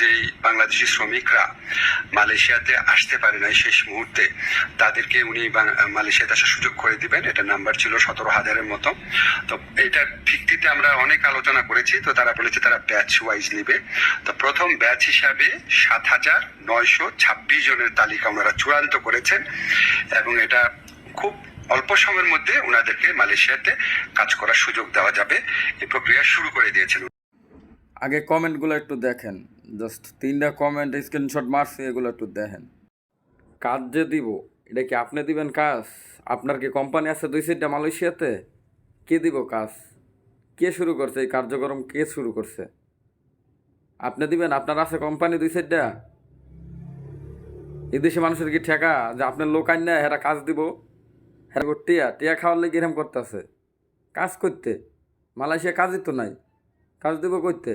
যেই বাংলাদেশি শ্রমিকরা মালয়েশিয়াতে আসতে পারে নাই শেষ মুহূর্তে, তাদেরকে উনি মালয়েশিয়াতে আসার সুযোগ করে দিবেন। এটা নাম্বার ছিল 17,000-এর মতো। তো এটার ভিত্তিতে আমরা অনেক আলোচনা করেছি। তো তারা বলেছে তারা ব্যাচ ওয়াইজ নিবে। তো প্রথম ব্যাচ হিসাবে 7,926 জনের তালিকা ওনারা চূড়ান্ত করেছেন এবং এটা খুব অল্প সময়ের মধ্যে ওনাদেরকে মালয়েশিয়াতে কাজ করার সুযোগ দেওয়া যাবে। এই প্রক্রিয়া শুরু করে দিয়েছেন। আগে কমেন্টগুলো একটু দেখেন, জাস্ট 3টা কমেন্ট স্ক্রিনশট মারছি, এগুলো একটু দেখেন। কাজ যে দিব, এটা কি আপনি দিবেন কাজ? আপনার কি কোম্পানি আছে 2-3টা মালয়েশিয়াতে? কে দিব কাজ? কে শুরু করছে এই কার্যক্রম? কে শুরু করছে? আপনি দিবেন? আপনার আছে কোম্পানি 2-4টা? এই দেশে মানুষের কি ঠেকা যে আপনার লোক আইন না হেরা কাজ দিব? হ্যাঁ, টিয়া টিয়া খাওয়ার লেগে এরম করতেছে কাজ করতে। মালয়েশিয়া কাজই তো নাই, কাজ দিব করতে।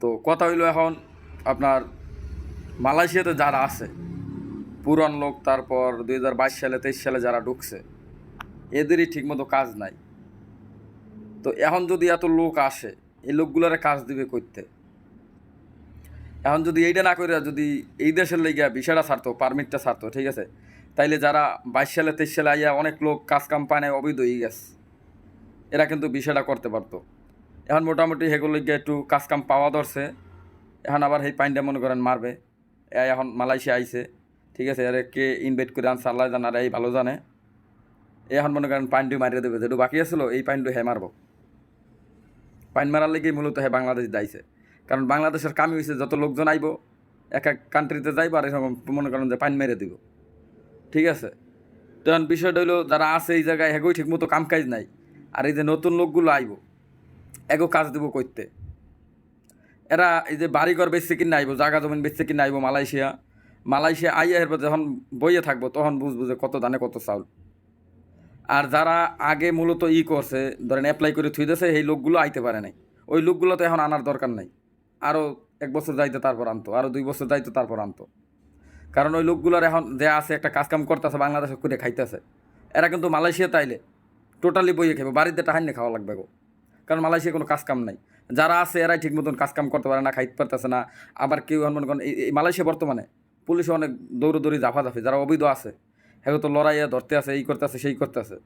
তো কথা হইলো এখন আপনার মালয়েশিয়াতে যারা আছে পুরান লোক, তারপর 2022 সালে 23 সালে যারা ঢুকছে, এদেরই ঠিকমতো কাজ নাই। তো এখন যদি এত লোক আসে, এই লোকগুলারে কাজ দিবে করতে। এখন যদি এইটা না করে যদি এই দেশের লেগে ভিসাটা ছাড়তো, পারমিটটা ছাড়তো, ঠিক আছে, তাইলে যারা 22 সালে 23 সালে আইয়া অনেক লোক কাজ কাম পায় না, অবৈধ হয়ে গেছে, এরা কিন্তু বিষয়টা করতে পারতো। এখন মোটামুটি হেগুলো গিয়ে একটু কাজ কাম পাওয়া ধরছে। এখন আবার এই পাইনটা মনে করেন মারবে। এখন মালয়েশিয়া আইছে, ঠিক আছে, এর কে ইনভাইট করে আনছে আল্লাহ জানে, আর এই ভালো জানে। এখন মনে করেন পাইনটি মারিয়ে দেবে, যেটু বাকি আসলো এই পাইনটু হে মারবো। পাইন মারার লেগে মূলত হে বাংলাদেশ দাইছে, কারণ বাংলাদেশের কামি হয়েছে যত লোকজন আইব এক এক কান্ট্রিতে যাইব আর এরকম মনে করেন যে পাইন মেরে দিব, ঠিক আছে। তো এখন বিষয়টা হইলো যারা আছে এই জায়গায় হেগোই ঠিক মতো কাম কাজ নাই, আর এই যে নতুন লোকগুলো আইব এগো কাজ দিব করতে। এরা এই যে বাড়িঘর বেচছে কিনে আইব, জায়গা জমিন বেচছে কিনে আইব মালয়েশিয়া আইয়া এরপর যখন বইয়ে থাকবো তখন বুঝবো যে কত দানে কত চাউল। আর যারা আগে মূলত করছে, ধরেন অ্যাপ্লাই করে থুই দিয়েছে, এই লোকগুলো আইতে পারে নাই। ওই লোকগুলো তো এখন আনার দরকার নাই। আরও 1 বছর যাইতে তারপর আনতো, আরও 2 বছর যাইতে তারপর আনতো। কারণ ওই লোকগুলোর এখন যে আছে একটা কাজকাম করতেছে, বাংলাদেশে করে খাইতেছে, এরা কিন্তু মালয়েশিয়া তাইলে টোটালি বইয়ে খাবে, বাড়িতে টাহাইনে খাওয়া লাগবে গো। কারণ মালয়েশিয়া কোনো কাজকাম নাই। যারা আছে এরাই ঠিক মতন কাজকাম করতে পারে না, খাইতে পারতেছে না। আবার কেউ মনে করেন এই মালয়েশিয়া বর্তমানে পুলিশে অনেক দৌড়ি জাফাজাফি, যারা অবৈধ আছে হ্যাঁ তো লড়াইয়া ধরতে আছে, এই করতেছে সেই করতেছে,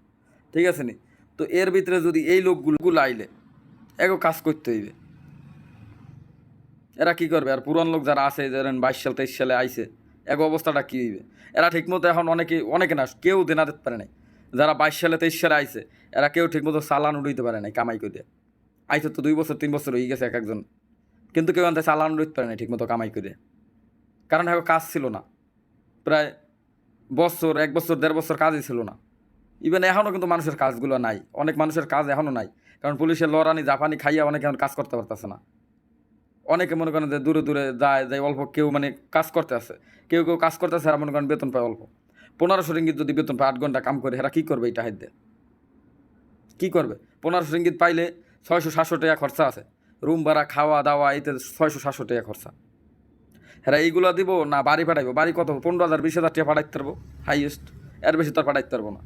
ঠিক আছে নি। তো এর ভিতরে যদি এই লোকগুলো আইলে এগো কাজ করতে হইবে। এরা কি করবে? আর পুরান লোক যারা আছে, ধরেন 22 সাল 23 সালে আইছে, এক অবস্থাটা কী হইবে? এরা ঠিকমতো এখন অনেকে না, কেউ দেনা দিতে পারে নাই। যারা 22 সালে 23 সালে আইছে, এরা কেউ ঠিকমতো চালান উড়াইতে পারে নাই কামাই করে। আইছে তো 2 বছর 3 বছর হয়ে গেছে এক একজন, কিন্তু কেউ আনতে চালান উড়াইতে পারে নাই ঠিকমতো কামাই করে। কারণ এখন কাজ ছিল না, প্রায় 1 বছর 1.5 বছর কাজই ছিল না। ইভেন এখনও কিন্তু মানুষের কাজগুলো নাই, অনেক মানুষের কাজ এখনও নাই। কারণ পুলিশের লড়ানি জাপানি খাইয়া অনেকে এখন কাজ করতে পারতেছে না। অনেকে মনে করেন যে দূরে যায় অল্প, কেউ মানে কাজ করতে আছে, কেউ কাজ করতেছে, আর মনে করেন বেতন পায় অল্প। 1500 রিঙ্গিত যদি বেতন পায়, 8 ঘন্টা কাম করে, এরা কী করবে? এটা হাইতে কী করবে? 1500 রিঙ্গিত পাইলে 600-700 টাকা খরচা আছে, রুম ভাড়া খাওয়া দাওয়া, এতে 600-700 টাকা খরচা। হ্যাঁ, এইগুলো দিব না বাড়ি পাঠাইবো? বাড়ি কত? 15,000-20,000 টাকা পাঠাইতে পারবো হাইয়েস্ট, এর বেশি তো আর পাঠাইতে পারবো না।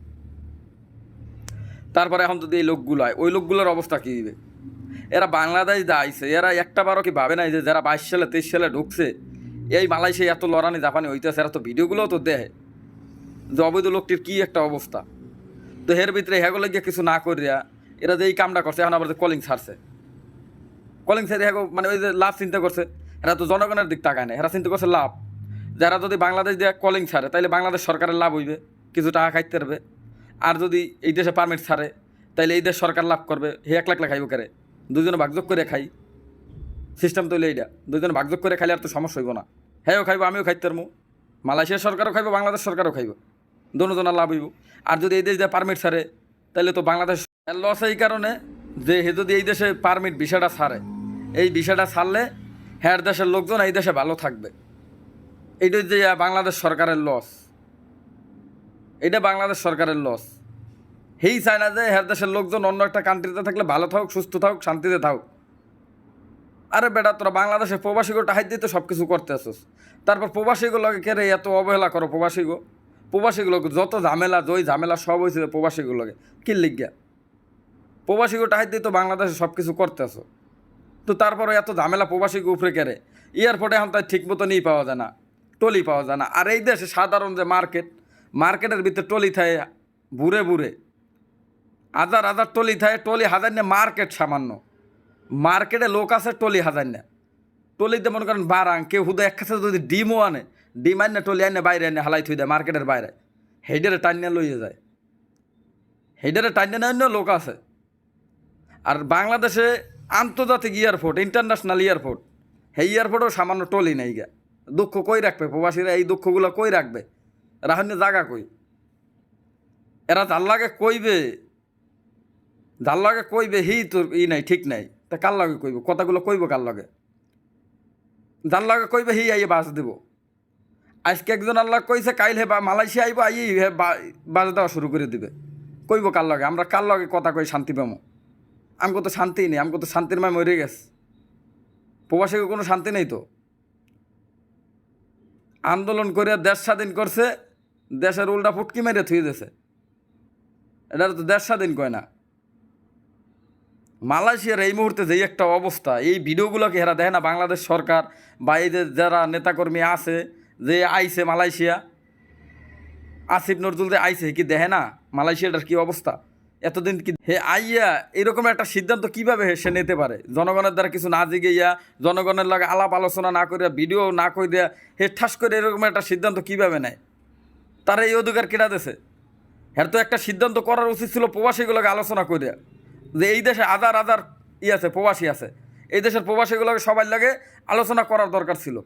তারপরে এখন যদি এই লোকগুলো হয়, ওই লোকগুলোর অবস্থা কী দিবে? এরা বাংলাদেশ আইছে, এরা একটা বারও কি ভাবে নাই যে যারা 22 সালে 23 সালে ঢুকছে, এই মালয়েশিয়া এত লড়ানি জাপানি হইতেছে, এরা তো ভিডিওগুলোও তো দেখে যে অবৈধ লোকটির কী একটা অবস্থা। তো এর ভিতরে হ্যাগো গিয়ে কিছু না করিয়া এরা যে এই কামটা করছে, এখন আবার যে কলিং ছাড়ছে, কলিং ছাড়ে হ্যাগো মানে ওই যে লাভ চিন্তা করছে। এরা তো জনগণের দিক টাকায় নেই, এরা চিন্তা করছে লাভ। যারা যদি বাংলাদেশ দিয়ে কলিং ছাড়ে, তাইলে বাংলাদেশ সরকারের লাভ হইবে, কিছু টাকা খাইতে পারবে। আর যদি এই দেশে পারমিট ছাড়ে, তাইলে এই দেশ সরকার লাভ করবে। হে 1 লাখ খাইব কেরে? দুজনে ভাগযোগ করে খাই, সিস্টেম তো এইটা। দুজনে ভাগযোগ করে খাইলে আর তো সমস্যা হইব না। হ্যাঁও খাইব, আমিও খাইতে পারবো, মালয়েশিয়া সরকারও খাইব, বাংলাদেশ সরকারও খাইব, দুজনের লাভ হইব। আর যদি এই দেশ দিয়ে পারমিট ছাড়ে, তাহলে তো বাংলাদেশ লস। এই কারণে যে হে যদি এই দেশে পারমিট ভিসাটা ছাড়ে, এই ভিসাটা ছাড়লে হ্যাঁ দেশের লোকজন এই দেশে ভালো থাকবে। এইটাই যে বাংলাদেশ সরকারের লস, এটা বাংলাদেশ সরকারের লস। হেই চায় না যে হ্যাঁ দেশের লোকজন অন্য একটা কান্ট্রিতে থাকলে ভালো থাকুক, সুস্থ থাকুক, শান্তিতে থাকুক। আরে বেটা, তোরা বাংলাদেশে প্রবাসীগুলো টাহাই দিতে সব কিছু করতে আসছিস, তারপর প্রবাসীগুলোকে কেড়ে এত অবহেলা করো। প্রবাসীগুলোকে যত ঝামেলা, ঝামেলা সব হয়েছে প্রবাসীগুলোকে কি লিখিয়া। প্রবাসীগুলো টাহাই দিয়ে তো বাংলাদেশে সব কিছু করতে আসো, তো তারপরে এত ঝামেলা প্রবাসীকে উপরে কেড়ে। এয়ারপোর্টে এখন তাই ঠিক মতো নিয়ে পাওয়া যায় না, টলি পাওয়া যায় না। আর এই দেশে সাধারণ যে মার্কেটের ভিতরে টলি থাকে বুড়ে বুড়ে, হাজার হাজার টলি থাকে, টলি হাজার না, মার্কেট সামান্য, মার্কেটে লোক আছে টলি হাজার না, টলিতে মনে করেন বারাং কেউ হুদা এক কাছে যদি ডিমও আনে, ডিম আনে টলি আনে বাইরে আনে হালাই থুই দেয় মার্কেটের বাইরে, হেডারে টাইনে লইয়ে যায়, হেডারে টাইনে না লোক আছে। আর বাংলাদেশে আন্তর্জাতিক এয়ারপোর্ট, ইন্টারন্যাশনাল এয়ারপোর্ট, সেই এয়ারপোর্টও সামান্য টলি নেই গা। দুঃখ কই রাখবে প্রবাসীরা, এই দুঃখগুলো কই রাখবে, রাহন্য জাগা কই, এরা যার লাগে কইবে, যার লাগে কইবে হি তোর নাই, ঠিক নাই, তা কার লাগে কইব, কথাগুলো কইব কার লাগে, যার লাগে কইবে হি আইয়ে বাস দেব। আজকে একজন আল্লাহ কইছে কাইল হে মালয়েশিয়া আইব, আই হে বাস দেওয়া শুরু করে দিবে, কইব কার লাগে, আমরা কার লাগে কথা কই শান্তি পাবো? আমাকে তো শান্তি নেই, আমাকে তো শান্তির মায় মরে গেছে, প্রবাসীকে কোনো শান্তি নেই তো। আন্দোলন করে দেশ স্বাধীন করছে, দেশের উল্টা ফুটকি মেরে থুয়ে দিয়েছে, এটা তো দেশ স্বাধীন কয় না। মালয়েশিয়ার এই মুহূর্তে যেই একটা অবস্থা, এই ভিডিওগুলোকে এরা দেখে না বাংলাদেশ সরকার বা এই যে যারা নেতাকর্মী আছে যে আইছে মালয়েশিয়া, আসিফ নজরুল যে আইছে কি দেখে না মালয়েশিয়াটার কি অবস্থা? এতদিন কি হে আইয়া এরকম একটা সিদ্ধান্ত কিভাবে সে নিতে পারে? জনগণের দ্বারা কিছু না জিগেইয়া, জনগণের লাগে আলাপ আলোচনা না করিয়া, ভিডিও না করে দেয়া, হে ঠাস করে এরকম একটা সিদ্ধান্ত কিভাবে নেয়? তারা এই অধিকার কেটা দেছে? এর তো একটা সিদ্ধান্ত করার উচিত ছিল প্রবাসীগুলোকে আলোচনা করিয়া, যে এই দেশে হাজার হাজার আছে প্রবাসী আছে, এই দেশের প্রবাসীগুলোকে সবাই লাগে আলোচনা করার দরকার ছিল।